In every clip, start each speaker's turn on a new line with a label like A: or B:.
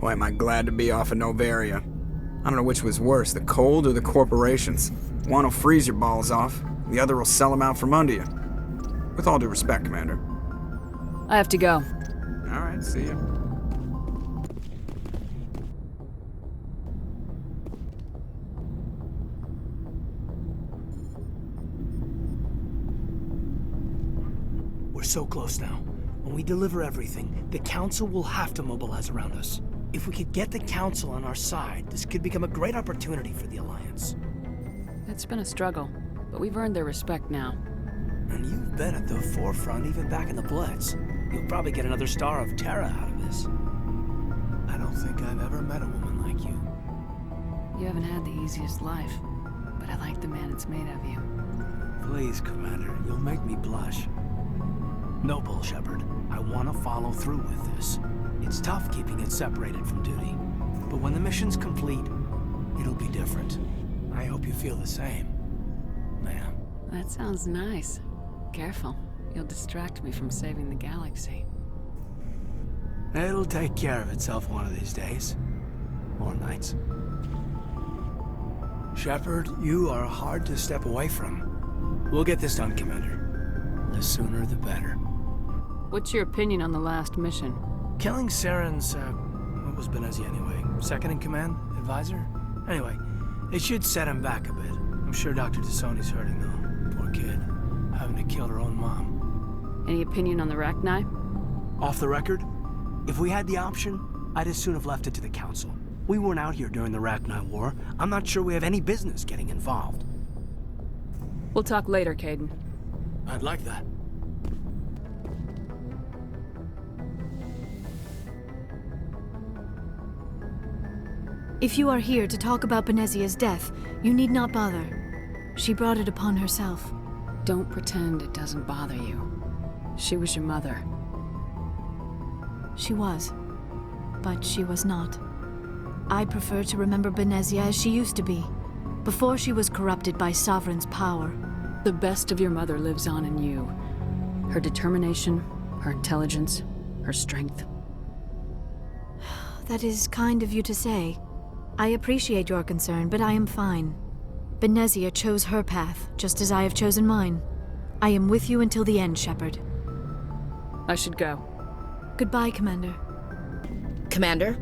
A: Boy, am I glad to be off of Novaria. I don't know which was worse, the cold or the corporations. One will freeze your balls off, the other will sell them out from under you. With all due respect, Commander.
B: I have to go.
A: Alright, see ya.
C: We're so close now. When we deliver everything, the Council will have to mobilize around us. If we could get the Council on our side, this could become a great opportunity for the Alliance.
B: It's been a struggle, but we've earned their respect now.
C: And you've been at the forefront even back in the Blitz. You'll probably get another Star of Terra out of this. I don't think I've ever met a woman like you.
B: You haven't had the easiest life, but I like the man it's made of you.
C: Please, Commander, you'll make me blush. No bull, Shepard. I want to follow through with this. It's tough keeping it separated from duty. But when the mission's complete, it'll be different. I hope you feel the same, ma'am.
B: That sounds nice. Careful. You'll distract me from saving the galaxy.
C: It'll take care of itself one of these days. Or nights. Shepard, you are hard to step away from. We'll get this done, Commander. The sooner the better.
B: What's your opinion on the last mission?
C: Killing Saren's, what was Benezia anyway? Second in command? Advisor? Anyway, it should set him back a bit. I'm sure Dr. Tassoni's hurting though. Poor kid. Having to kill her own mom.
B: Any opinion on the Rachni?
C: Off the record, if we had the option, I'd as soon have left it to the Council. We weren't out here during the Rachni War. I'm not sure we have any business getting involved.
B: We'll talk later, Kaiden.
C: I'd like that.
D: If you are here to talk about Benezia's death, you need not bother. She brought it upon herself.
B: Don't pretend it doesn't bother you. She was your mother.
D: She was. But she was not. I prefer to remember Benezia as she used to be, before she was corrupted by Sovereign's power.
B: The best of your mother lives on in you. Her determination, her intelligence, her strength.
D: That is kind of you to say. I appreciate your concern, but I am fine. Benezia chose her path, just as I have chosen mine. I am with you until the end, Shepard.
B: I should go.
D: Goodbye, Commander.
E: Commander?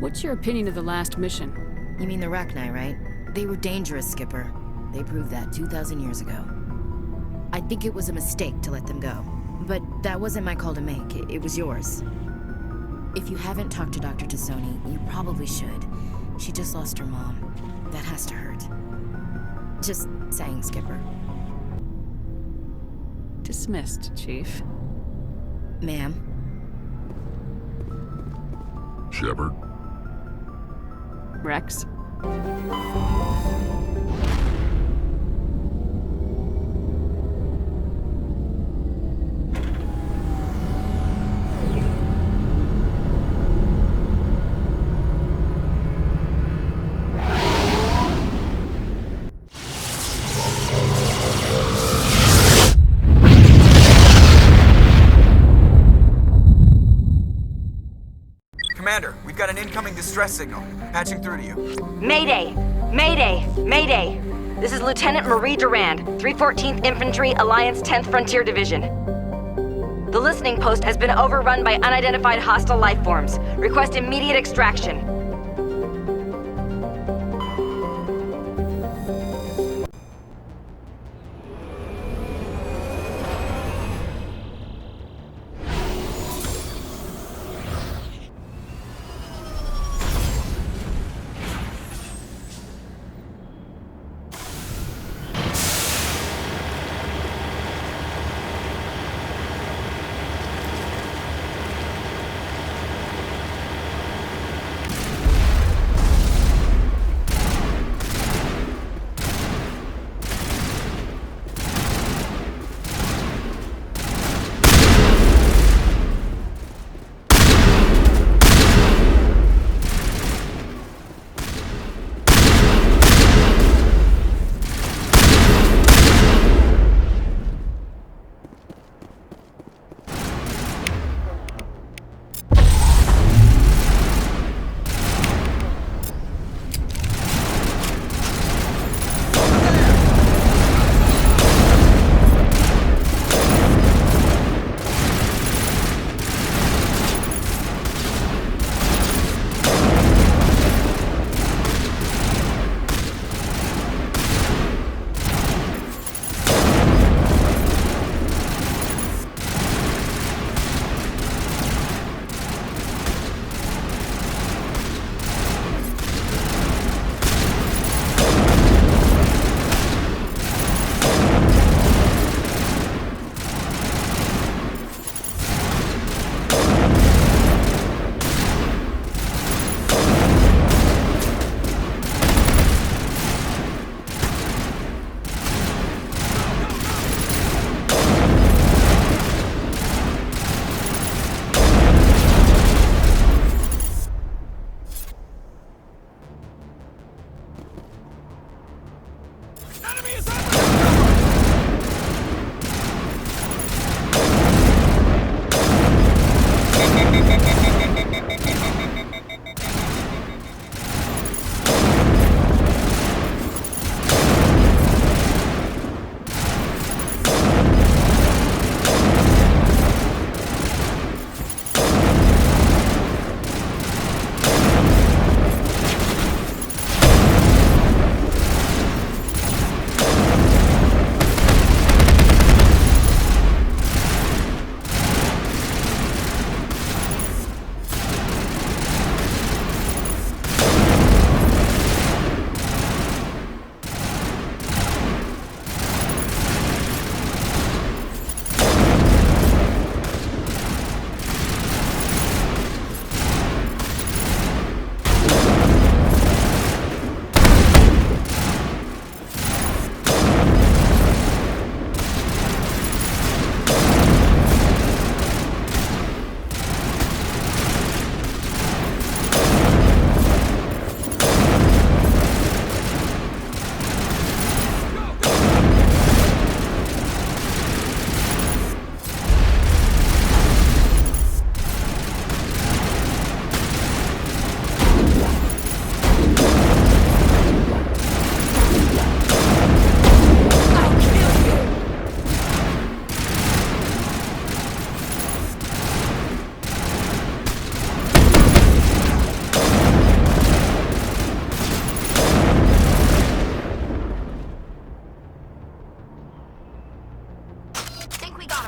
B: What's your opinion of the last mission?
E: You mean the Rachni, right? They were dangerous, Skipper. They proved that 2,000 years ago. I think it was a mistake to let them go. But that wasn't my call to make. It was yours. If you haven't talked to Dr. Tassoni, you probably should. She just lost her mom. That has to hurt. Just saying, Skipper.
B: Dismissed, Chief.
E: Ma'am?
F: Shepard?
B: Rex?
A: Commander, we've got an incoming distress signal. Patching through to you.
G: Mayday! Mayday! Mayday! This is Lieutenant Marie Durand, 314th Infantry, Alliance 10th Frontier Division. The listening post has been overrun by unidentified hostile life forms. Request immediate extraction.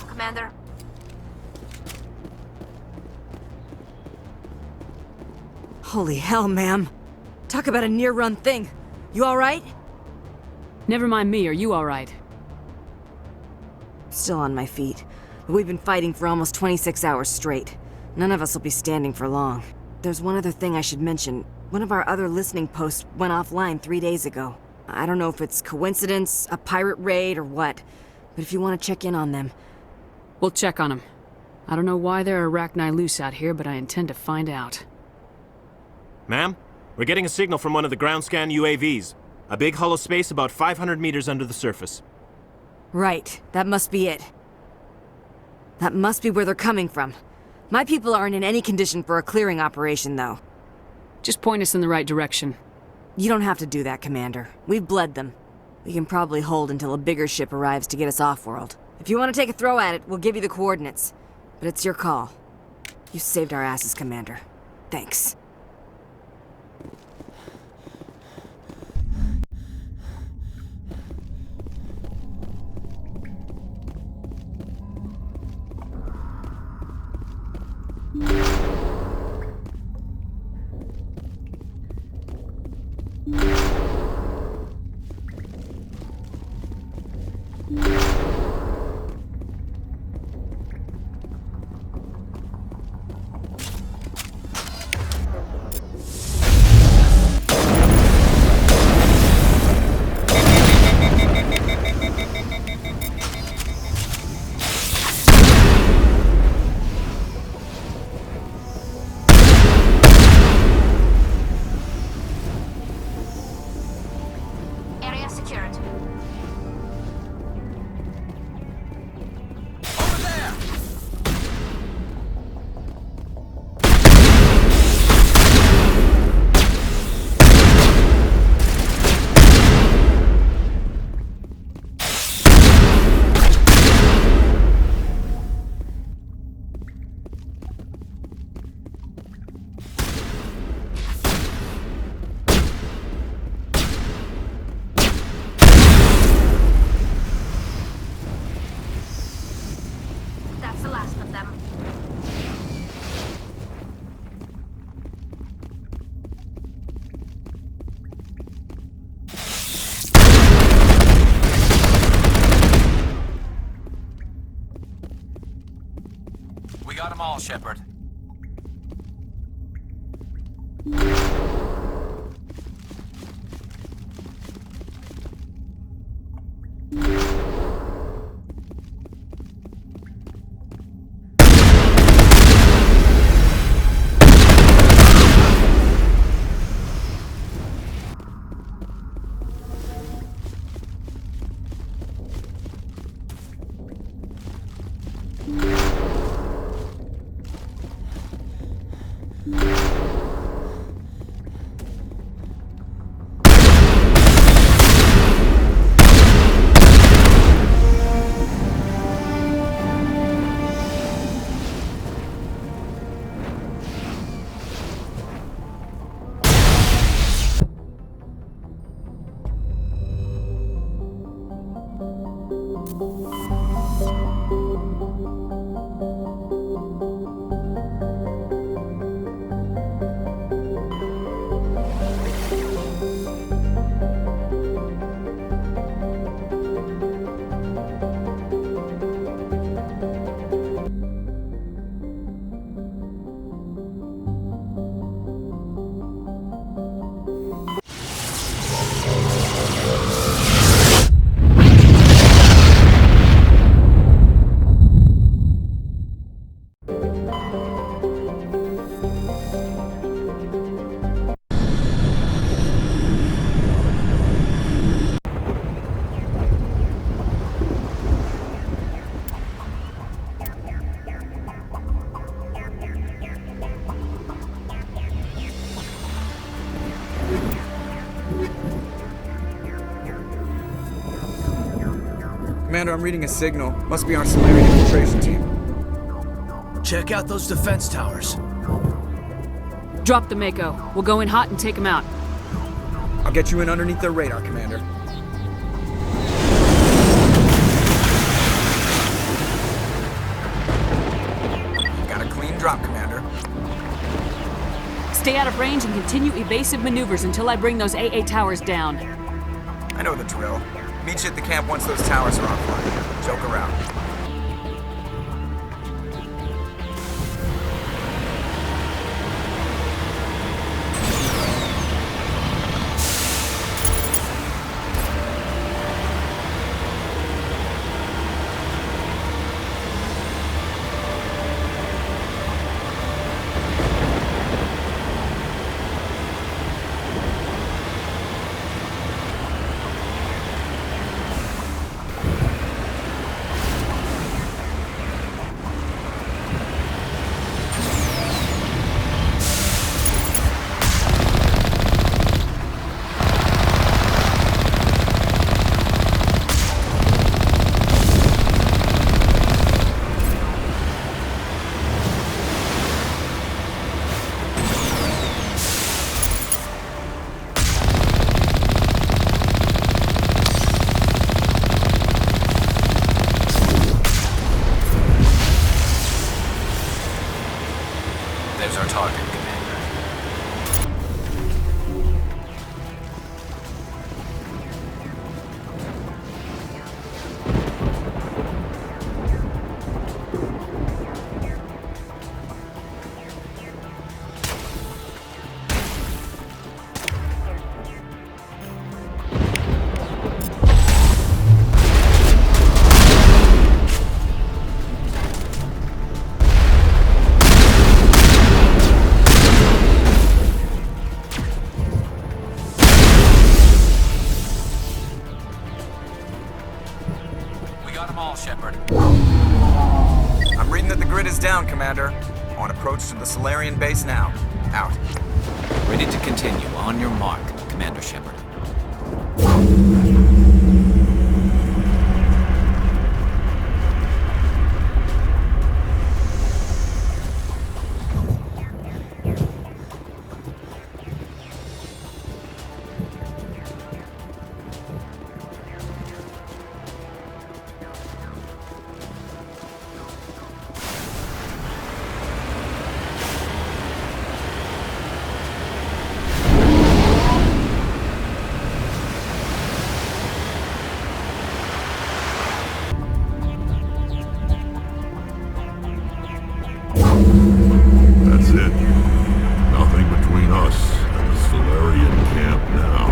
D: Commander.
G: Holy hell, ma'am. Talk about a near-run thing. You alright?
B: Never mind me, are you alright?
G: Still on my feet. But we've been fighting for almost 26 hours straight. None of us will be standing for long. There's one other thing I should mention. One of our other listening posts went offline 3 days ago. I don't know if it's coincidence, a pirate raid, or what. But if you want to check in on them...
B: We'll check on them. I don't know why there are arachni loose out here, but I intend to find out.
F: Ma'am, we're getting a signal from one of the ground scan UAVs. A big hollow space about 500 meters under the surface.
G: Right, that must be it. That must be where they're coming from. My people aren't in any condition for a clearing operation, though.
B: Just point us in the right direction.
G: You don't have to do that, Commander. We've bled them. We can probably hold until a bigger ship arrives to get us off-world. If you want to take a throw at it, we'll give you the coordinates. But it's your call. You saved our asses, Commander. Thanks.
D: Area secured. That's the last of them.
C: We got them all, Shepard.
A: Commander, I'm reading a signal. Must be our Solarian infiltration team.
C: Check out those defense towers.
B: Drop the Mako. We'll go in hot and take him out.
A: I'll get you in underneath their radar, Commander. Got a clean drop, Commander.
B: Stay out of range and continue evasive maneuvers until I bring those AA towers down.
A: I know the drill. Meet you at the camp once those towers are offline. Joke around.
H: There's our target, Commander. Got them all, Shepard.
A: I'm reading that the grid is down, Commander. On approach to the Solarian base now. Out.
H: Ready to continue. On your mark, Commander Shepard.
I: That's it. Nothing between us and the Solarian camp now.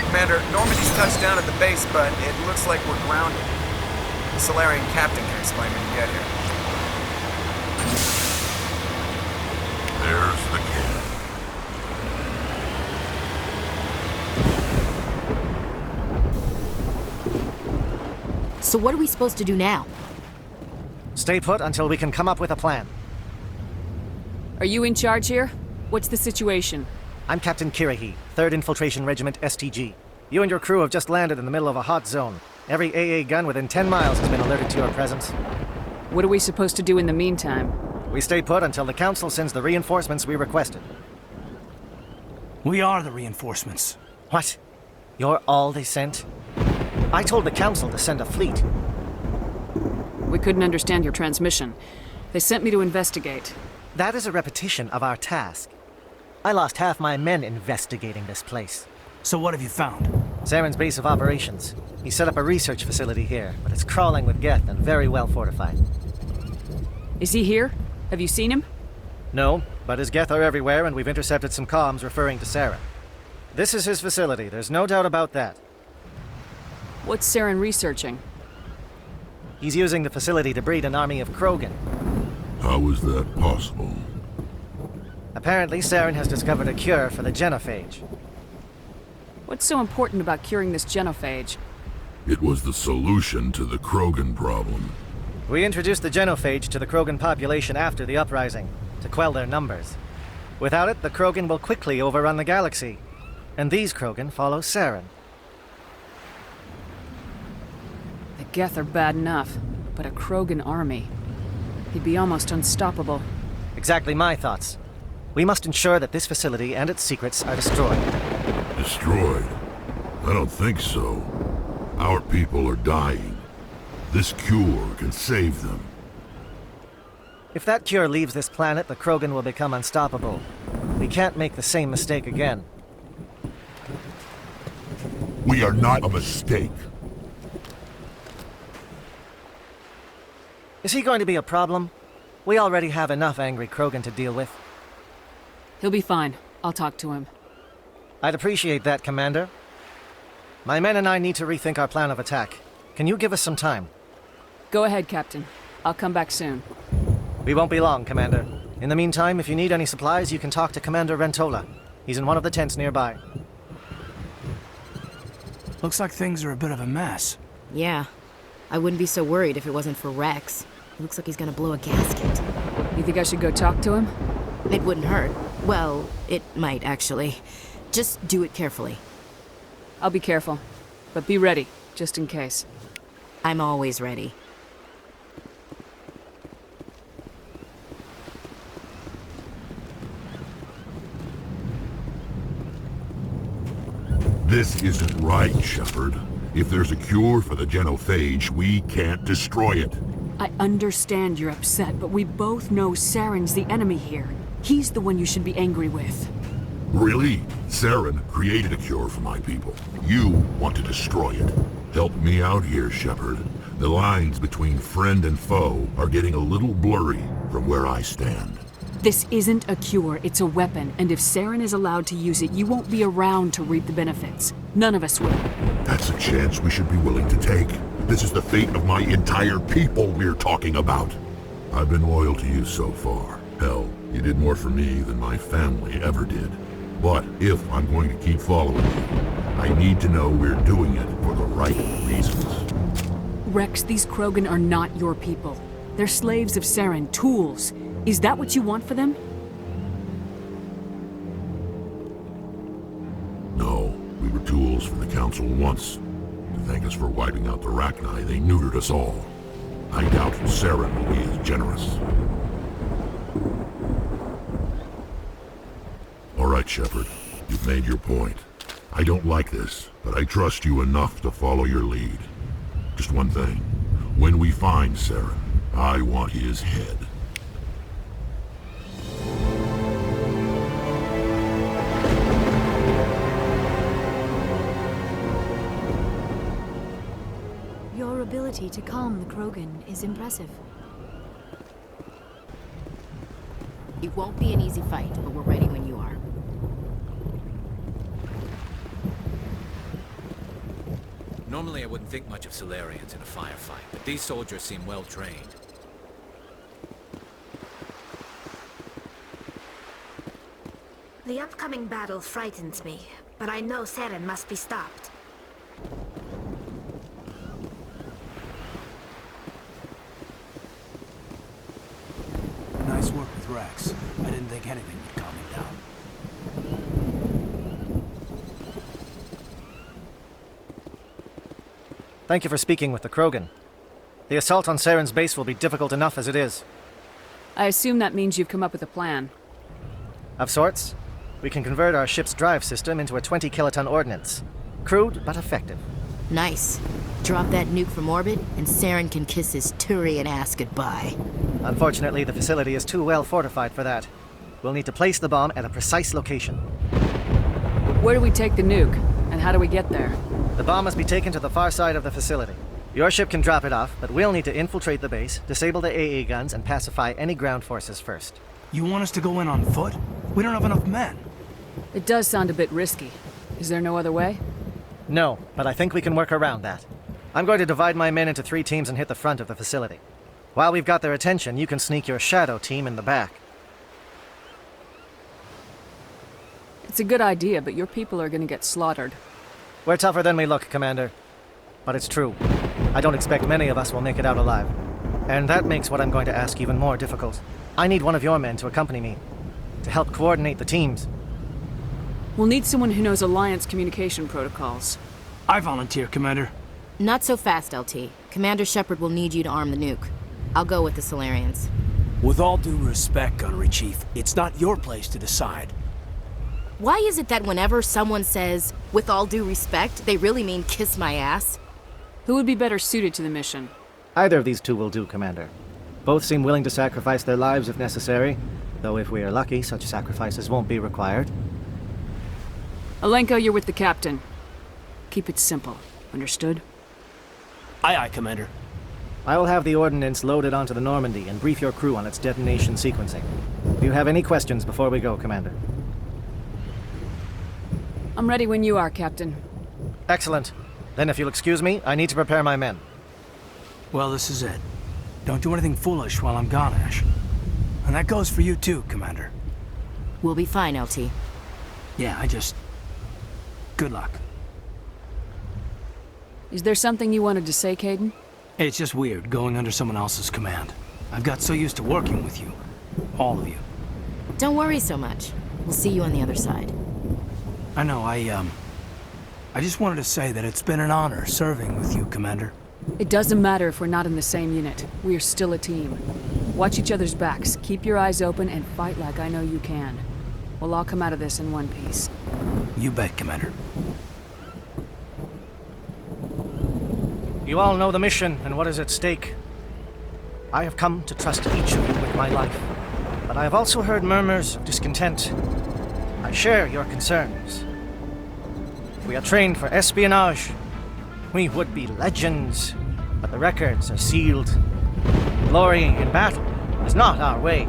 A: Commander, Normandy's touched down at the base, but it looks like we're grounded. The Solarian captain can explain when you get here.
I: There's the camp.
E: So what are we supposed to do now?
J: Stay put until we can come up with a plan.
B: Are you in charge here? What's the situation?
J: I'm Captain Kirahi, 3rd Infiltration Regiment STG. You and your crew have just landed in the middle of a hot zone. Every AA gun within 10 miles has been alerted to your presence.
B: What are we supposed to do in the meantime?
J: We stay put until the Council sends the reinforcements we requested.
C: We are the reinforcements.
J: What? You're all they sent? I told the Council to send a fleet.
B: We couldn't understand your transmission. They sent me to investigate.
J: That is a repetition of our task. I lost half my men investigating this place.
C: So what have you found?
J: Saren's base of operations. He set up a research facility here, but it's crawling with Geth and very well fortified.
B: Is he here? Have you seen him?
J: No, but his Geth are everywhere, and we've intercepted some comms referring to Saren. This is his facility, there's no doubt about that.
B: What's Saren researching?
J: He's using the facility to breed an army of Krogan.
I: How is that possible?
J: Apparently, Saren has discovered a cure for the genophage.
B: What's so important about curing this genophage?
I: It was the solution to the Krogan problem.
J: We introduced the genophage to the Krogan population after the uprising, to quell their numbers. Without it, the Krogan will quickly overrun the galaxy. And these Krogan follow Saren.
B: The Geth are bad enough, but a Krogan army. He'd be almost unstoppable.
J: Exactly my thoughts. We must ensure that this facility and its secrets are destroyed.
I: Destroyed? I don't think so. Our people are dying. This cure can save them.
J: If that cure leaves this planet, the Krogan will become unstoppable. We can't make the same mistake again.
I: We are not a mistake.
J: Is he going to be a problem? We already have enough angry Krogan to deal with.
B: He'll be fine. I'll talk to him.
J: I'd appreciate that, Commander. My men and I need to rethink our plan of attack. Can you give us some time?
B: Go ahead, Captain. I'll come back soon.
J: We won't be long, Commander. In the meantime, if you need any supplies, you can talk to Commander Rentola. He's in one of the tents nearby.
C: Looks like things are a bit of a mess.
E: Yeah. I wouldn't be so worried if it wasn't for Rex. He looks like he's gonna blow a gasket.
B: You think I should go talk to him?
E: It wouldn't hurt. Well, it might, actually. Just do it carefully.
B: I'll be careful. But be ready, just in case.
E: I'm always ready.
I: This isn't right, Shepard. If there's a cure for the genophage, we can't destroy it.
B: I understand you're upset, but we both know Saren's the enemy here. He's the one you should be angry with.
I: Really? Saren created a cure for my people. You want to destroy it. Help me out here, Shepard. The lines between friend and foe are getting a little blurry from where I stand.
B: This isn't a cure, it's a weapon, and if Saren is allowed to use it, you won't be around to reap the benefits. None of us will.
I: That's a chance we should be willing to take. This is the fate of my entire people we're talking about. I've been loyal to you so far. Hell, you did more for me than my family ever did. But if I'm going to keep following you, I need to know we're doing it for the right reasons.
B: Rex, these Krogan are not your people. They're slaves of Saren, tools. Is that what you want for them?
I: No, we were tools for the Council once. To thank us for wiping out the Rachni, they neutered us all. I doubt Saren will be as generous. All right, Shepard. You've made your point. I don't like this, but I trust you enough to follow your lead. Just one thing. When we find Saren, I want his head.
D: Your ability to calm the Krogan is impressive.
E: It won't be an easy fight, but we're ready when you are.
H: Normally I wouldn't think much of Solarians in a firefight, but these soldiers seem well trained.
K: The upcoming battle frightens me, but I know Saren must be stopped.
C: Nice work with Rex. I didn't think anything would calm him down.
J: Thank you for speaking with the Krogan. The assault on Saren's base will be difficult enough as it is.
B: I assume that means you've come up with a plan.
J: Of sorts. We can convert our ship's drive system into a 20-kiloton ordnance. Crude, but effective.
E: Nice. Drop that nuke from orbit, and Saren can kiss his Turian ass goodbye.
J: Unfortunately, the facility is too well fortified for that. We'll need to place the bomb at a precise location.
B: Where do we take the nuke? And how do we get there?
J: The bomb must be taken to the far side of the facility. Your ship can drop it off, but we'll need to infiltrate the base, disable the AA guns, and pacify any ground forces first.
C: You want us to go in on foot? We don't have enough men.
B: It does sound a bit risky. Is there no other way?
J: No, but I think we can work around that. I'm going to divide my men into 3 teams and hit the front of the facility. While we've got their attention, you can sneak your shadow team in the back.
B: It's a good idea, but your people are gonna get slaughtered.
J: We're tougher than we look, Commander. But it's true. I don't expect many of us will make it out alive. And that makes what I'm going to ask even more difficult. I need one of your men to accompany me, to help coordinate the teams.
B: We'll need someone who knows Alliance communication protocols.
C: I volunteer, Commander.
E: Not so fast, LT. Commander Shepard will need you to arm the nuke. I'll go with the Solarians.
C: With all due respect, Gunnery Chief, it's not your place to decide.
E: Why is it that whenever someone says, with all due respect, they really mean kiss my ass?
B: Who would be better suited to the mission?
J: Either of these two will do, Commander. Both seem willing to sacrifice their lives if necessary, though if we are lucky, such sacrifices won't be required.
B: Alenko, you're with the captain. Keep it simple. Understood?
C: Aye, aye, Commander.
J: I will have the ordnance loaded onto the Normandy and brief your crew on its detonation sequencing. Do you have any questions before we go, Commander?
B: I'm ready when you are, Captain.
J: Excellent. Then if you'll excuse me, I need to prepare my men.
C: Well, this is it. Don't do anything foolish while I'm gone, Ash. And that goes for you too, Commander.
E: We'll be fine, LT.
C: Yeah, good luck.
B: Is there something you wanted to say, Kaiden?
C: It's just weird going under someone else's command. I've got so used to working with you. All of you.
E: Don't worry so much. We'll see you on the other side.
C: I know, I just wanted to say that it's been an honor serving with you, Commander.
B: It doesn't matter if we're not in the same unit. We are still a team. Watch each other's backs, keep your eyes open, and fight like I know you can. We'll all come out of this in one piece.
C: You bet, Commander.
J: You all know the mission and what is at stake. I have come to trust each of you with my life, but I have also heard murmurs of discontent. I share your concerns. We are trained for espionage. We would be legends, but the records are sealed. Glorying in battle is not our way.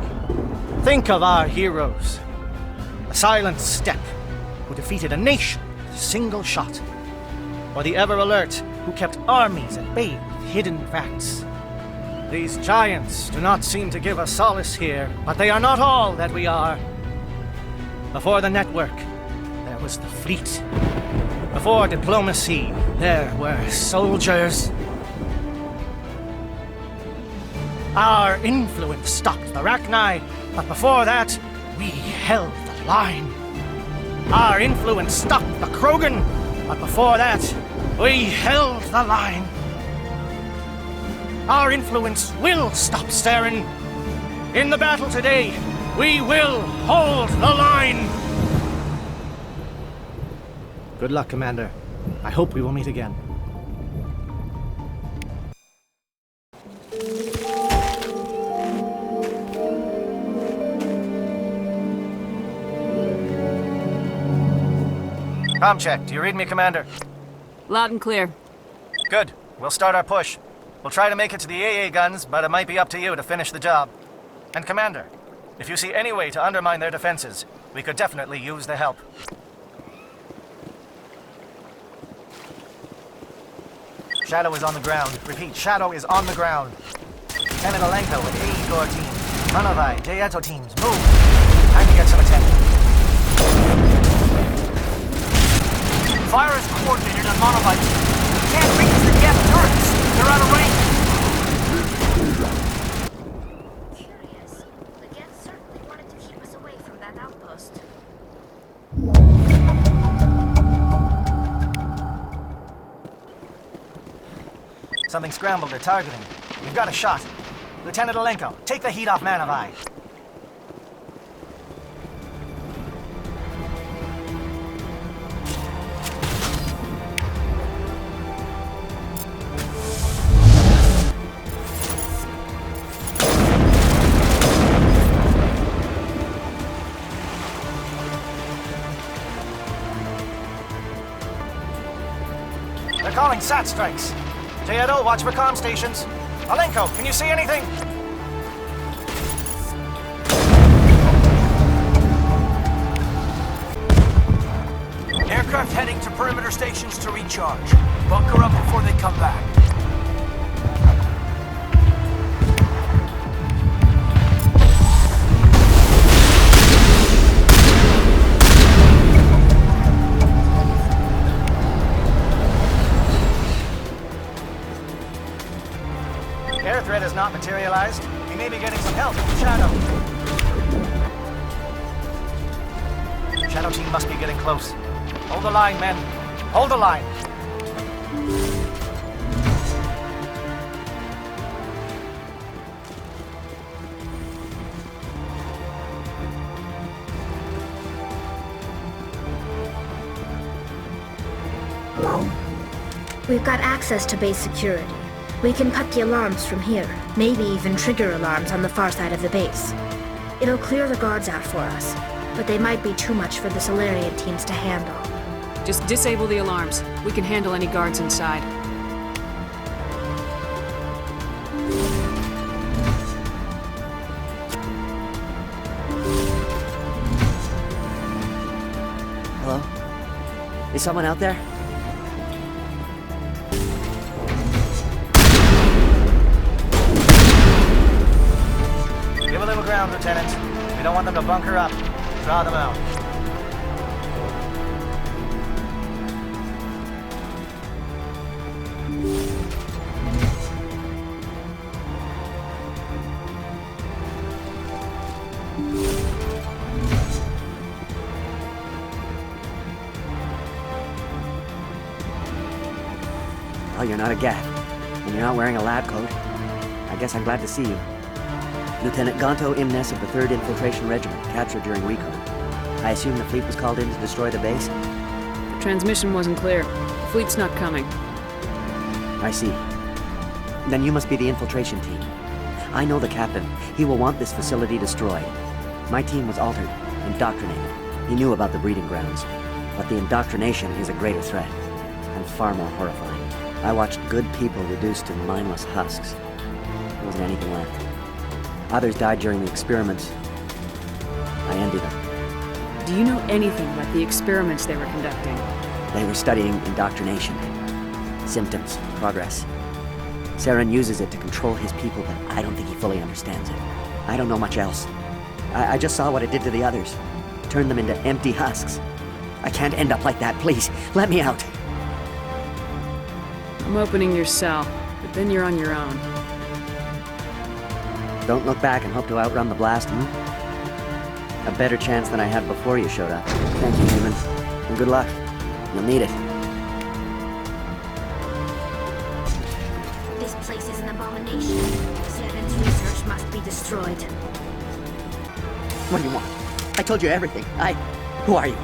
J: Think of our heroes. The silent step who defeated a nation with a single shot. Or the ever-alert who kept armies at bay with hidden facts. These giants do not seem to give us solace here, but they are not all that we are. Before the network, there was the fleet. Before diplomacy, there were soldiers. Our influence stopped the Rachni, but before that, we held the line. Our influence stopped the Krogan, but before that, we held the line. Our influence will stop Saren. In the battle today, we will hold the line. Good luck, Commander. I hope we will meet again. Comm check. Do you read me, Commander?
B: Loud and clear.
J: Good. We'll start our push. We'll try to make it to the AA guns, but it might be up to you to finish the job. And Commander, if you see any way to undermine their defenses, we could definitely use the help. Shadow is on the ground. Repeat, Shadow is on the ground. Lieutenant Alenko with AE Corps team. Manovai, Jayeto teams, move! Time to get some attention.
C: Fire is coordinated on Manovai. Can't reach the gas turrets. They're out of range.
K: Curious. The Geth certainly wanted to keep us away from that outpost.
J: Something scrambled their targeting. We've got a shot. Lieutenant Alenko, take the heat off Manovai. They're calling SAT strikes. Jayeto, watch for comm stations. Alenko, can you see anything?
C: Aircraft heading to perimeter stations to recharge. Bunker up before they come back.
J: not materialized, we may be getting some help from Shadow. Shadow team must be getting close. Hold the line, men. Hold the line.
K: We've got access to base security. We can cut the alarms from here, maybe even trigger alarms on the far side of the base. It'll clear the guards out for us, but they might be too much for the Solarian teams to handle.
B: Just disable the alarms. We can handle any guards inside.
L: Hello? Is someone out there?
J: Give a little ground, Lieutenant. We don't want them to bunker up. Draw them out.
L: Oh, you're not a Gap, and you're not wearing a lab coat. I guess I'm glad to see you. Lieutenant Gonto Imnes of the 3rd Infiltration Regiment, captured during recon. I assume the fleet was called in to destroy the base?
B: The transmission wasn't clear. The fleet's not coming.
L: I see. Then you must be the infiltration team. I know the captain. He will want this facility destroyed. My team was altered, indoctrinated. He knew about the breeding grounds. But the indoctrination is a greater threat, and far more horrifying. I watched good people reduced to mindless husks. There wasn't anything left. Others died during the experiments. I ended them.
B: Do you know anything about the experiments they were conducting?
L: They were studying indoctrination. Symptoms, progress. Saren uses it to control his people, but I don't think he fully understands it. I don't know much else. I just saw what it did to the others. Turned them into empty husks. I can't end up like that, please. Let me out.
B: I'm opening your cell, but then you're on your own.
L: Don't look back and hope to outrun the blast, A better chance than I had before you showed up. Thank you, human. And good luck. You'll need it.
K: This place is an abomination. Saren's research must be destroyed.
L: What do you want? I told you everything. Who are you?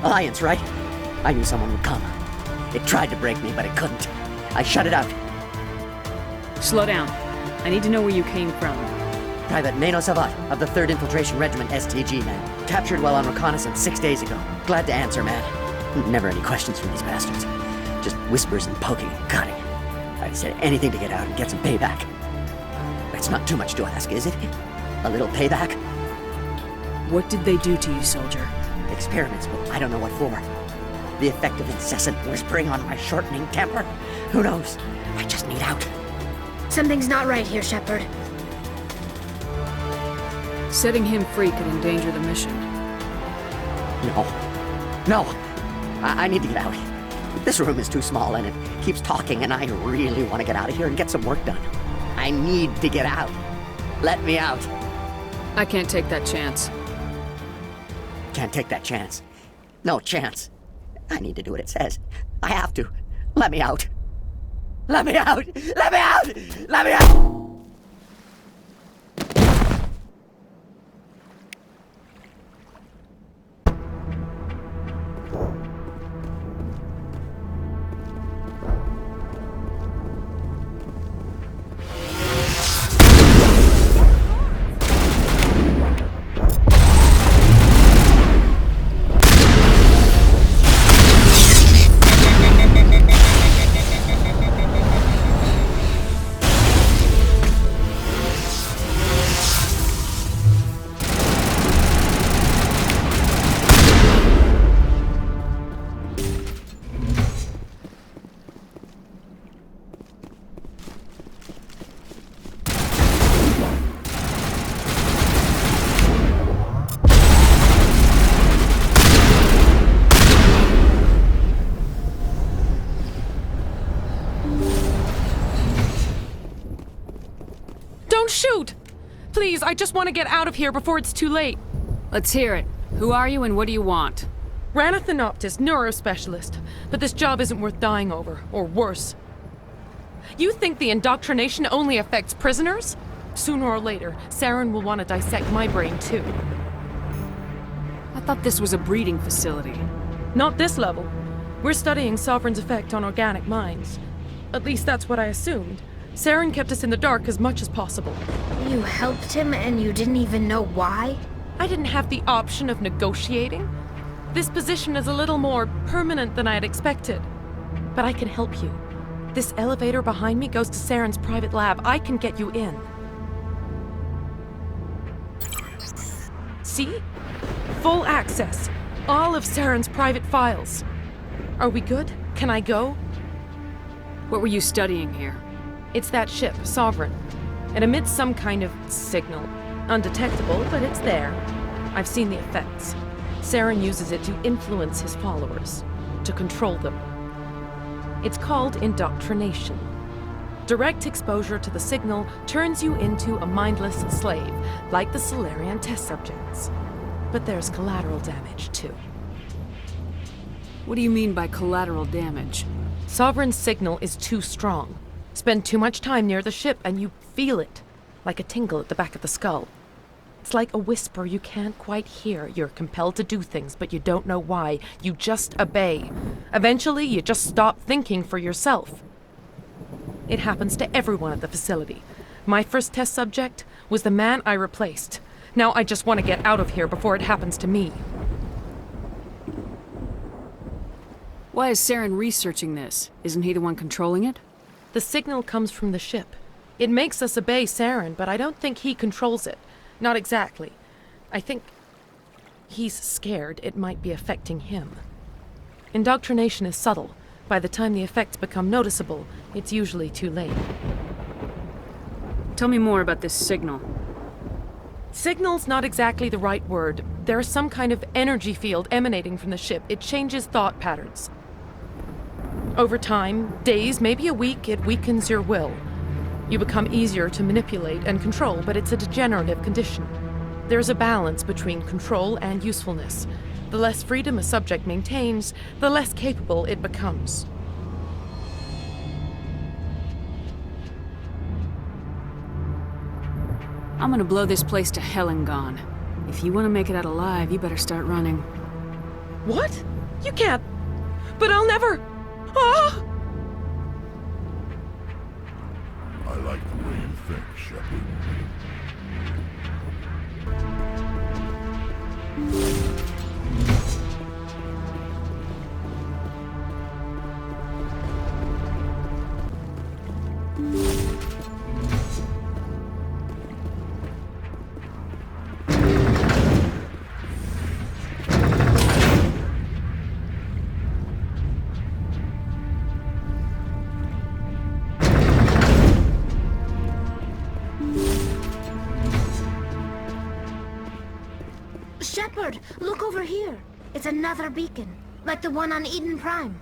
L: Alliance, right? I knew someone would come. It tried to break me, but it couldn't. I shut it out.
B: Slow down. I need to know where you came from.
L: Private Nano Savat of the 3rd Infiltration Regiment STG, man. Captured while on reconnaissance 6 days ago. Glad to answer, man. Never any questions from these bastards. Just whispers and poking and cutting. I'd said anything to get out and get some payback. It's not too much to ask, is it? A little payback?
B: What did they do to you, soldier?
L: Experiments, but I don't know what for. The effect of incessant whispering on my shortening temper? Who knows? I just need out.
K: Something's not right here, Shepard.
B: Setting him free could endanger the mission.
L: No. I need to get out. This room is too small and it keeps talking and I really want to get out of here and get some work done. I need to get out. Let me out.
B: I can't take that chance.
L: Can't take that chance. No chance. I need to do what it says. I have to. Let me out. Let me out! Let me out! Let me out!
M: I just want to get out of here before it's too late.
B: Let's hear it. Who are you and what do you want?
M: Ranathanoptis, neurospecialist. But this job isn't worth dying over, or worse. You think the indoctrination only affects prisoners? Sooner or later, Saren will want to dissect my brain too.
B: I thought this was a breeding facility.
M: Not this level. We're studying Sovereign's effect on organic minds. At least that's what I assumed. Saren kept us in the dark as much as possible.
K: You helped him and you didn't even know why?
M: I didn't have the option of negotiating. This position is a little more permanent than I had expected. But I can help you. This elevator behind me goes to Saren's private lab. I can get you in. See? Full access. All of Saren's private files. Are we good? Can I go?
B: What were you studying here?
M: It's that ship, Sovereign. It emits some kind of signal. Undetectable, but it's there. I've seen the effects. Saren uses it to influence his followers, to control them. It's called indoctrination. Direct exposure to the signal turns you into a mindless slave, like the Solarian test subjects. But there's collateral damage, too.
B: What do you mean by collateral damage?
M: Sovereign's signal is too strong. Spend too much time near the ship and you feel it, like a tingle at the back of the skull. It's like a whisper you can't quite hear. You're compelled to do things, but you don't know why. You just obey. Eventually, you just stop thinking for yourself. It happens to everyone at the facility. My first test subject was the man I replaced. Now I just want to get out of here before it happens to me.
B: Why is Saren researching this? Isn't he the one controlling it?
M: The signal comes from the ship. It makes us obey Saren, but I don't think he controls it. Not exactly. I think he's scared it might be affecting him. Indoctrination is subtle. By the time the effects become noticeable, it's usually too late.
B: Tell me more about this signal.
M: Signal's not exactly the right word. There is some kind of energy field emanating from the ship. It changes thought patterns. Over time, days, maybe a week, it weakens your will. You become easier to manipulate and control, but it's a degenerative condition. There's a balance between control and usefulness. The less freedom a subject maintains, the less capable it becomes.
B: I'm gonna blow this place to hell and gone. If you want to make it out alive, you better start running.
M: What? You can't. But I'll never. Ah!
I: I like the way you think, Shepard.
K: Shepard, look over here. It's another beacon, like the one on Eden Prime.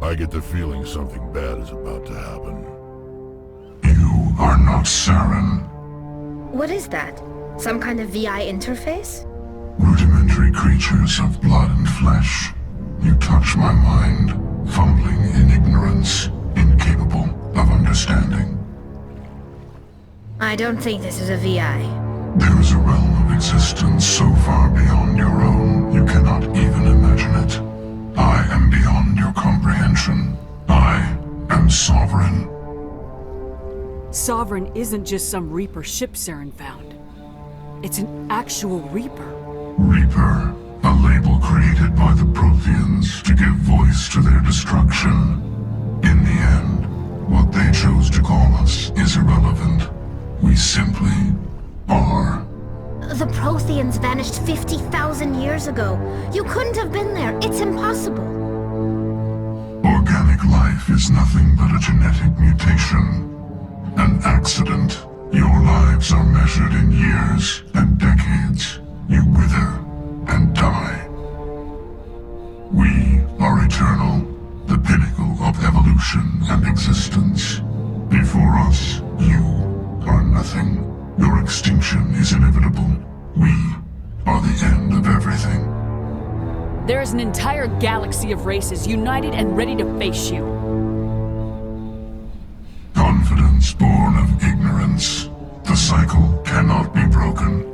K: I get the feeling something bad is about to happen.
N: You are not Saren.
K: What is that? Some kind of VI interface?
N: Rudimentary creatures of blood and flesh. You touch my mind, fumbling in ignorance, incapable of understanding.
K: I don't think this is a VI.
N: There is a realm of existence so far beyond your own, you cannot even imagine it. I am beyond your comprehension. I am sovereign.
B: Sovereign isn't just some Reaper ship Saren found. It's an actual Reaper.
N: Reaper, a label created by the Protheans to give voice to their destruction. In the end, what they chose to call us is irrelevant. We simply are.
K: The Protheans vanished 50,000 years ago. You couldn't have been there. It's impossible.
N: Organic life is nothing but a genetic mutation. An accident. Your lives are measured in years and decades. You wither and die. We are eternal, the pinnacle of evolution and existence. Before us, you are nothing. Your extinction is inevitable. We are the end of everything.
B: There is an entire galaxy of races united and ready to face you.
N: Confidence born of ignorance. The cycle cannot be broken.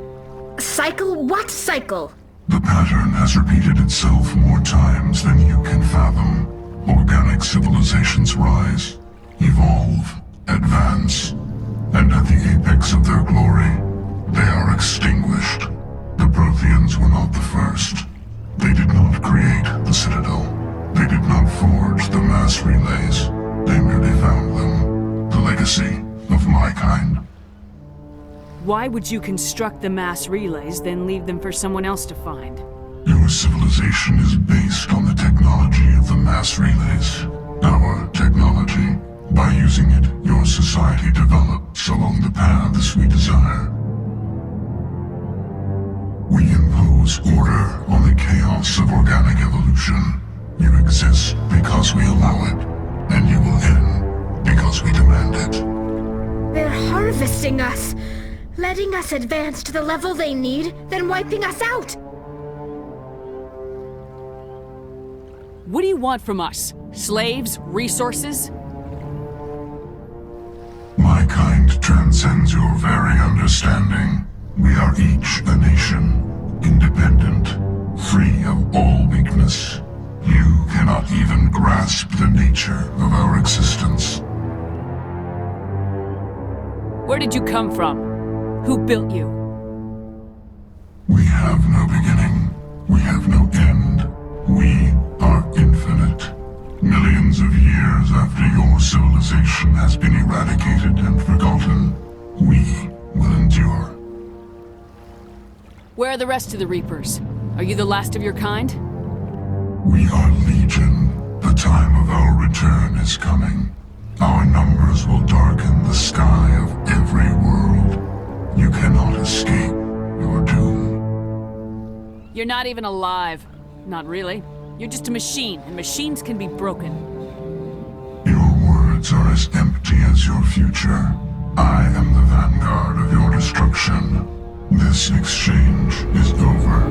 K: Cycle? What cycle?
N: The pattern has repeated itself more times than you can fathom. Organic civilizations rise, evolve, advance, and at the apex of their glory, they are extinguished. The Protheans were not the first. They did not create the Citadel. They did not forge the mass relays. They merely found them. The legacy of my kind.
B: Why would you construct the mass relays, then leave them for someone else to find?
N: Your civilization is based on the technology of the mass relays. Our technology. By using it, your society develops along the paths we desire. We impose order on the chaos of organic evolution. You exist because we allow it, and you will end because we demand it.
K: They're harvesting us, letting us advance to the level they need, then wiping us out.
B: What do you want from us? Slaves? Resources?
N: My kind transcends your very understanding. We are each a nation, independent, free of all weakness. You cannot even grasp the nature of our existence.
B: Where did you come from? Who built you?
N: We have no beginning. We have no end. We are infinite. Millions of years after your civilization has been eradicated and forgotten, we will endure.
B: Where are the rest of the Reapers? Are you the last of your kind?
N: We are Legion. The time of our return is coming. Our numbers will darken the sky of every world. You cannot escape your doom.
B: You're not even alive. Not really. You're just a machine, and machines can be broken.
N: Your words are as empty as your future. I am the vanguard of your destruction. This exchange is over.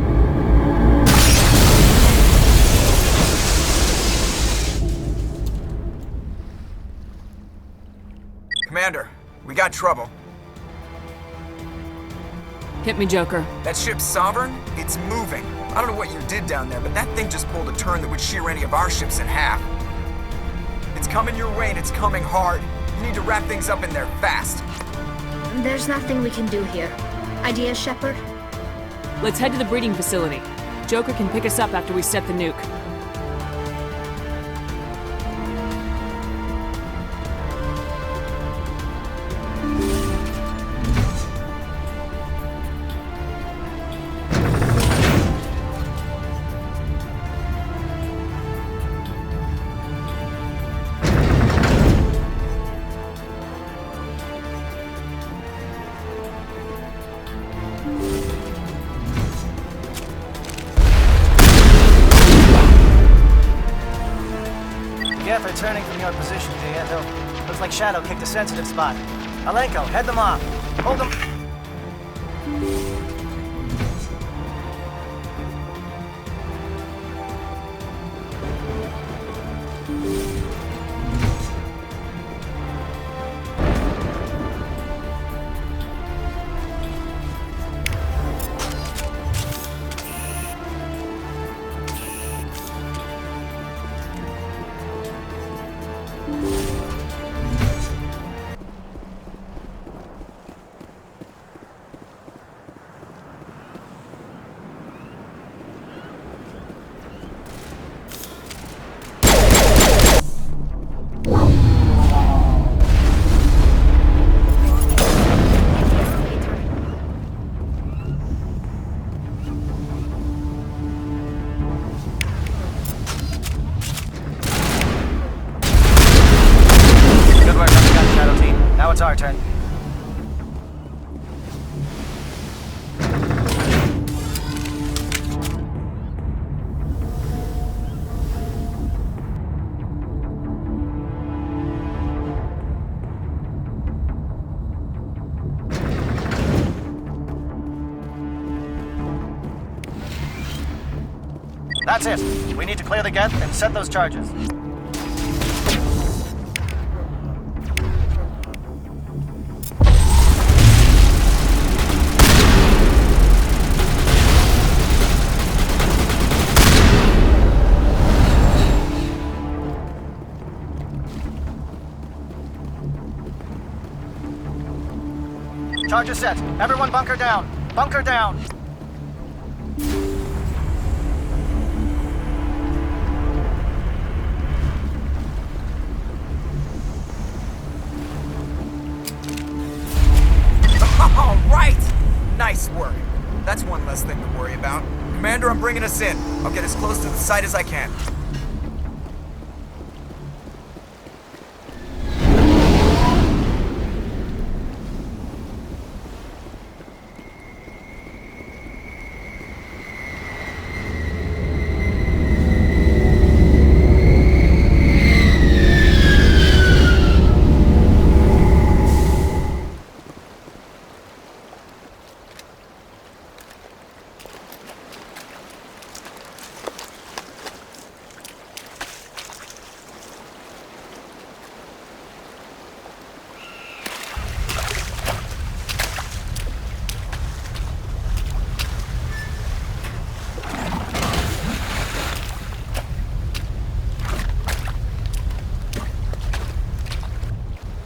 A: Commander, we got trouble.
B: Hit me, Joker.
A: That ship's Sovereign? It's moving. I don't know what you did down there, but that thing just pulled a turn that would shear any of our ships in half. It's coming your way and it's coming hard. You need to wrap things up in there fast.
K: There's nothing we can do here. Ideas, Shepard?
B: Let's head to the breeding facility. Joker can pick us up after we set the nuke.
J: Careful turning from your position, do you? Though, looks like Shadow kicked a sensitive spot. Alenko, head them off. Hold them. codes are, Ted. That's it. We need to clear the gate and set those charges. Charges set. Everyone bunker down. Bunker down.
A: All right! Nice work. That's one less thing to worry about. Commander, I'm bringing us in. I'll get as close to the site as I can.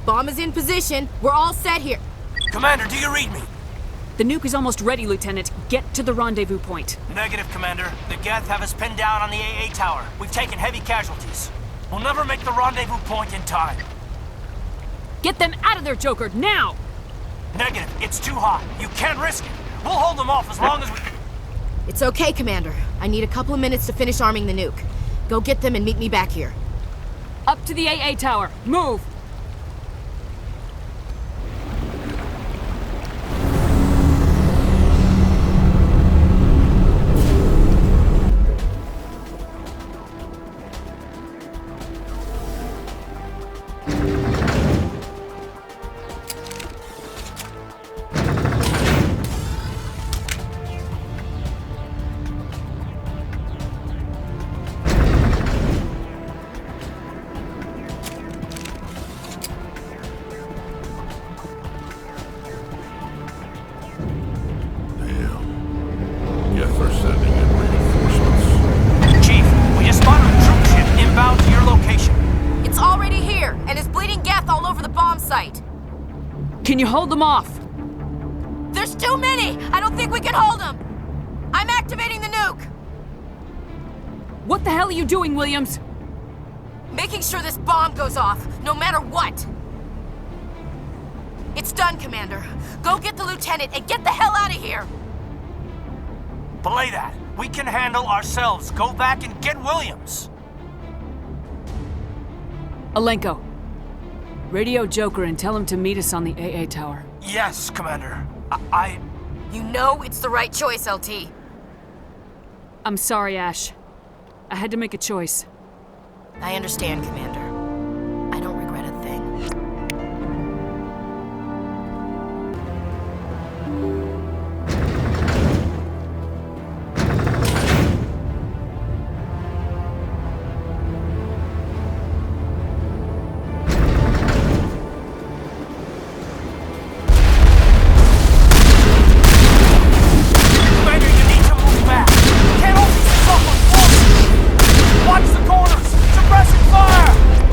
G: Bomb is in position. We're all set here.
J: Commander, do you read me?
B: The nuke is almost ready, Lieutenant. Get to the rendezvous point.
J: Negative, Commander. The Geth have us pinned down on the AA tower. We've taken heavy casualties. We'll never make the rendezvous point in time.
B: Get them out of there, Joker, now!
J: Negative. It's too hot. You can't risk it. We'll hold them off as long as we...
G: It's okay, Commander. I need a couple of minutes to finish arming the nuke. Go get them and meet me back here.
B: Up to the AA tower. Move! Can you hold them off?
G: There's too many! I don't think we can hold them! I'm activating the nuke!
B: What the hell are you doing, Williams?
G: Making sure this bomb goes off, no matter what! It's done, Commander. Go get the lieutenant and get the hell out of here!
J: Belay that. We can handle ourselves. Go back and get Williams.
B: Alenko. Radio Joker and tell him to meet us on the AA tower.
J: Yes, Commander.
G: You know it's the right choice, LT.
B: I'm sorry, Ash. I had to make a choice.
G: I understand, Commander. I don't regret a thing.
J: Watch the corners! Suppressing fire!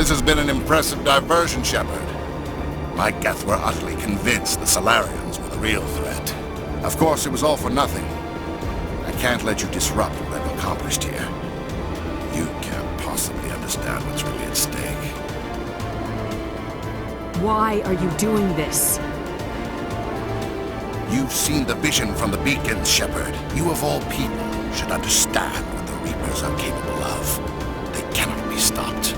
O: This has been an impressive diversion, Shepard. My Geth were utterly convinced the Solarians were the real threat. Of course, it was all for nothing. I can't let you disrupt what I've accomplished here. You can't possibly understand what's really at stake.
B: Why are you doing this?
O: You've seen the vision from the beacons, Shepard. You of all people should understand what the Reapers are capable of. They cannot be stopped.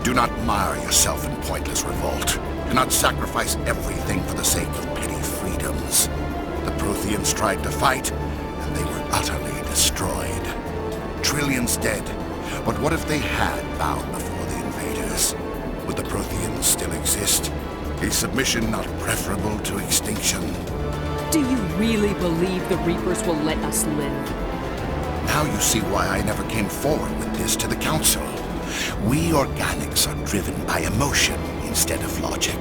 O: Do not mire yourself in pointless revolt. Do not sacrifice everything for the sake of petty freedoms. The Protheans tried to fight, and they were utterly destroyed. Trillions dead. But what if they had bowed before the invaders? Would the Protheans still exist? Is submission not preferable to extinction?
B: Do you really believe the Reapers will let us live?
O: Now you see why I never came forward with this to the Council. We organics are driven by emotion instead of logic.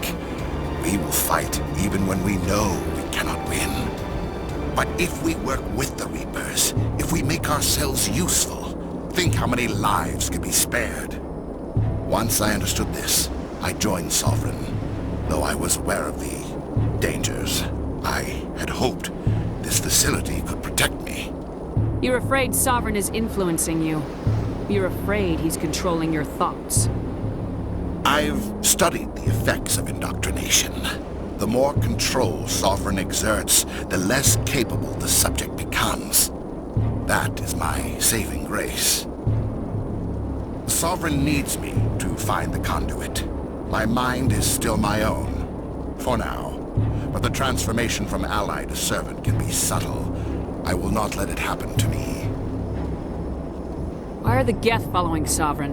O: We will fight even when we know we cannot win. But if we work with the Reapers, if we make ourselves useful, think how many lives could be spared. Once I understood this, I joined Sovereign, though I was aware of the dangers. I had hoped this facility could protect me.
B: You're afraid Sovereign is influencing you. You're afraid he's controlling your thoughts.
O: I've studied the effects of indoctrination. The more control Sovereign exerts, the less capable the subject becomes. That is my saving grace. Sovereign needs me to find the conduit. My mind is still my own, for now. But the transformation from ally to servant can be subtle. I will not let it happen to me.
B: Why are the Geth following Sovereign?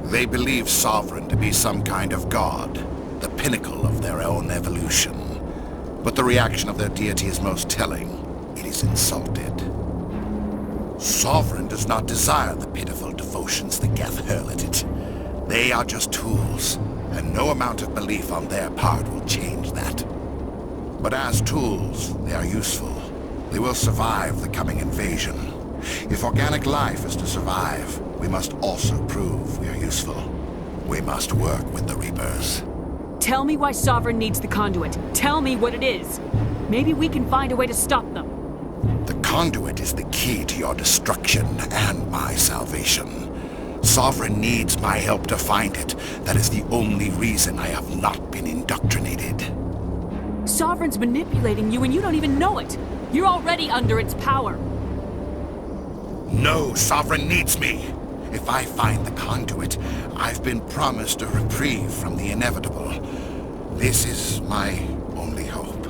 O: They believe Sovereign to be some kind of god, the pinnacle of their own evolution. But the reaction of their deity is most telling. It is insulted. Sovereign does not desire the pitiful devotions the Geth hurl at it. They are just tools, and no amount of belief on their part will change that. But as tools, they are useful. They will survive the coming invasion. If organic life is to survive, we must also prove we are useful. We must work with the Reapers.
B: Tell me why Sovereign needs the conduit. Tell me what it is. Maybe we can find a way to stop them.
O: The conduit is the key to your destruction and my salvation. Sovereign needs my help to find it. That is the only reason I have not been indoctrinated.
B: Sovereign's manipulating you and you don't even know it. You're already under its power.
O: No, Sovereign needs me. If I find the conduit, I've been promised a reprieve from the inevitable. This is my only hope.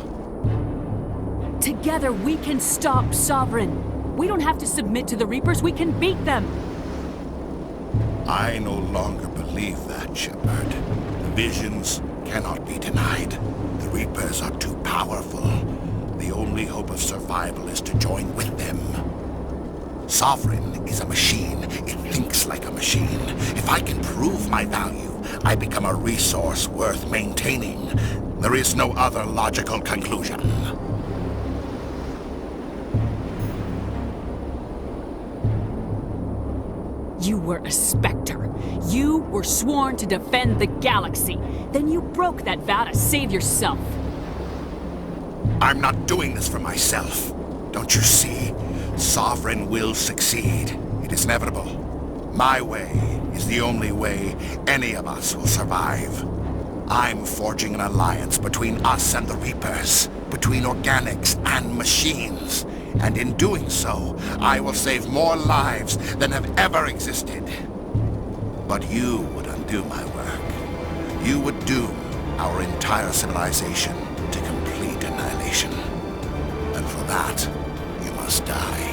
B: Together we can stop Sovereign. We don't have to submit to the Reapers, we can beat them.
O: I no longer believe that, Shepard. The visions cannot be denied. The Reapers are too powerful. The only hope of survival is to join with them. Sovereign is a machine. It thinks like a machine. If I can prove my value, I become a resource worth maintaining. There is no other logical conclusion.
B: You were a Spectre. You were sworn to defend the galaxy. Then you broke that vow to save yourself.
O: I'm not doing this for myself. Don't you see? Sovereign will succeed. It is inevitable. My way is the only way any of us will survive. I'm forging an alliance between us and the Reapers, between organics and machines. And in doing so, I will save more lives than have ever existed. But you would undo my work. You would doom our entire civilization to complete annihilation. And for that, you must die.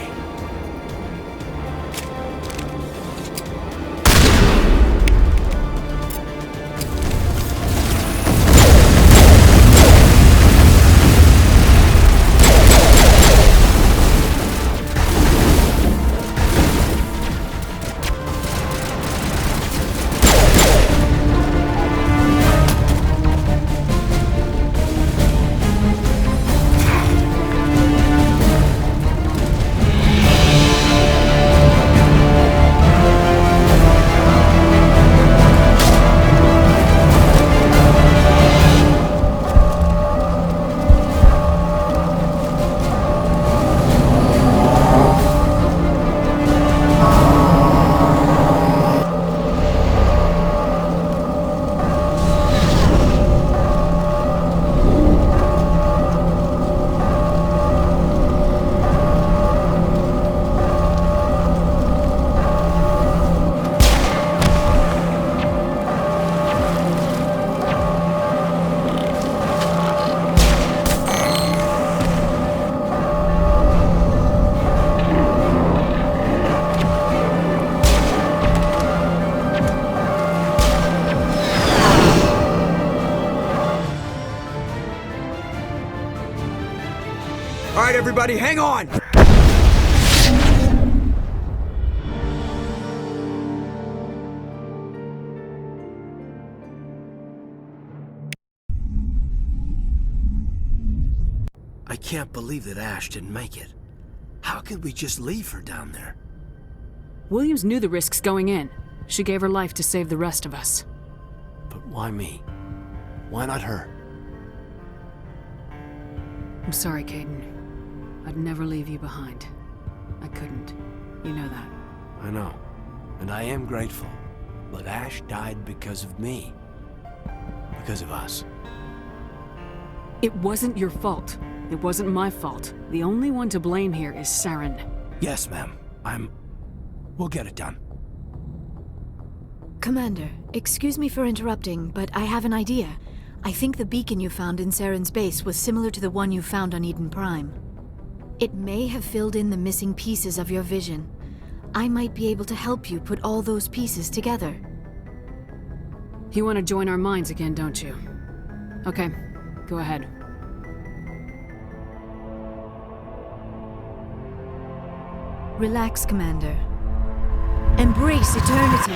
A: everybody, hang on!
C: I can't believe that Ash didn't make it. How could we just leave her down there?
B: Williams knew the risks going in. She gave her life to save the rest of us.
C: But why me? Why not her?
B: I'm sorry, Kaiden. I'd never leave you behind. I couldn't. You know that.
C: I know. And I am grateful. But Ash died because of me. Because of us.
B: It wasn't your fault. It wasn't my fault. The only one to blame here is Saren.
C: Yes, ma'am. We'll get it done.
D: Commander, excuse me for interrupting, but I have an idea. I think the beacon you found in Saren's base was similar to the one you found on Eden Prime. It may have filled in the missing pieces of your vision. I might be able to help you put all those pieces together.
B: You want to join our minds again, don't you? Okay, go ahead.
D: Relax, Commander. Embrace eternity.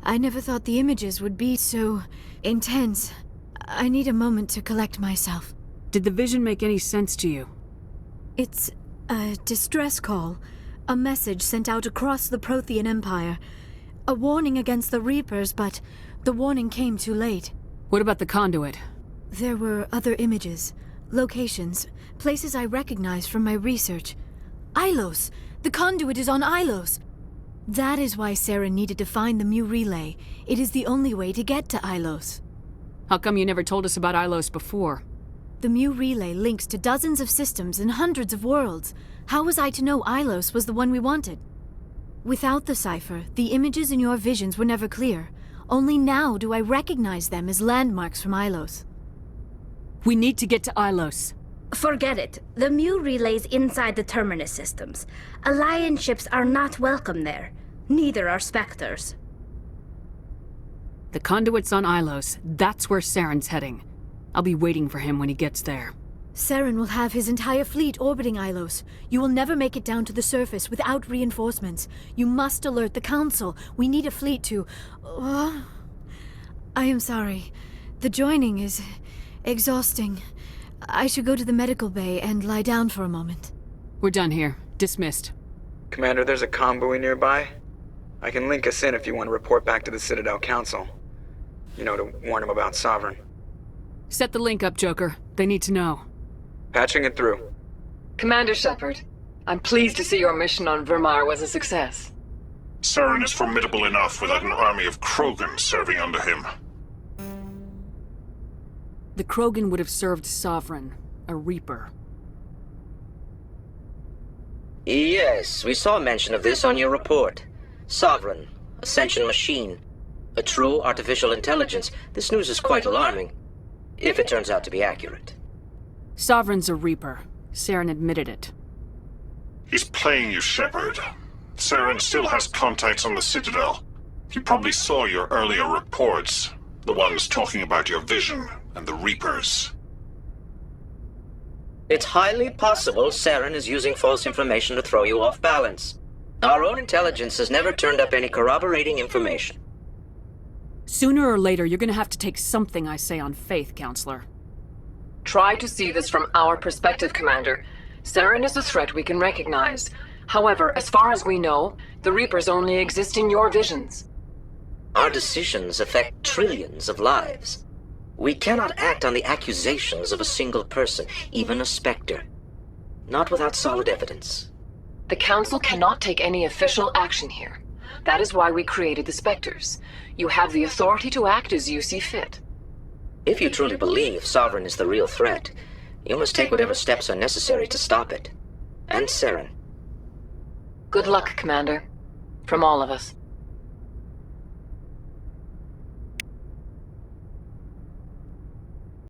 D: I never thought the images would be so intense. I need a moment to collect myself.
B: Did the vision make any sense to you?
D: It's a distress call. A message sent out across the Prothean Empire. A warning against the Reapers, but the warning came too late.
B: What about the conduit?
D: There were other images, locations, places I recognized from my research. Ilos! The conduit is on Ilos! That is why Saren needed to find the Mu Relay. It is the only way to get to Ilos.
B: How come you never told us about Ilos before?
D: The Mu Relay links to dozens of systems and hundreds of worlds. How was I to know Ilos was the one we wanted? Without the cipher, the images in your visions were never clear. Only now do I recognize them as landmarks from Ilos.
B: We need to get to Ilos.
K: Forget it. The Mu Relay's inside the Terminus systems. Alliance ships are not welcome there. Neither are Spectres.
B: The conduit's on Ilos. That's where Saren's heading. I'll be waiting for him when he gets there.
D: Saren will have his entire fleet orbiting Ilos. You will never make it down to the surface without reinforcements. You must alert the Council. We need a fleet to... I am sorry. The joining is exhausting. I should go to the medical bay and lie down for a moment.
B: We're done here. Dismissed.
A: Commander, there's a convoy nearby. I can link us in if you want to report back to the Citadel Council. You know, to warn them about Sovereign.
B: Set the link up, Joker. They need to know.
A: Patching it through.
P: Commander Shepard, I'm pleased to see your mission on Vermar was a success.
N: Saren is formidable enough without an army of Krogan serving under him.
B: The Krogan would have served Sovereign, a Reaper.
Q: Yes, we saw mention of this on your report. Sovereign, Ascension machine, a true artificial intelligence. This news is quite alarming, if it turns out to be accurate.
B: Sovereign's a Reaper. Saren admitted it.
N: He's playing you, Shepard. Saren still has contacts on the Citadel. He probably saw your earlier reports, the ones talking about your vision and the Reapers.
Q: It's highly possible Saren is using false information to throw you off balance. Our own intelligence has never turned up any corroborating information.
B: Sooner or later, you're gonna have to take something I say on faith, Counselor.
P: Try to see this from our perspective, Commander. Saren is a threat we can recognize. However, as far as we know, the Reapers only exist in your visions.
Q: Our decisions affect trillions of lives. We cannot act on the accusations of a single person, even a Spectre. Not without solid evidence.
P: The Council cannot take any official action here. That is why we created the Spectres. You have the authority to act as you see fit.
Q: If you truly believe Sovereign is the real threat, you must take whatever steps are necessary to stop it. And Saren.
P: Good luck, Commander. From all of us.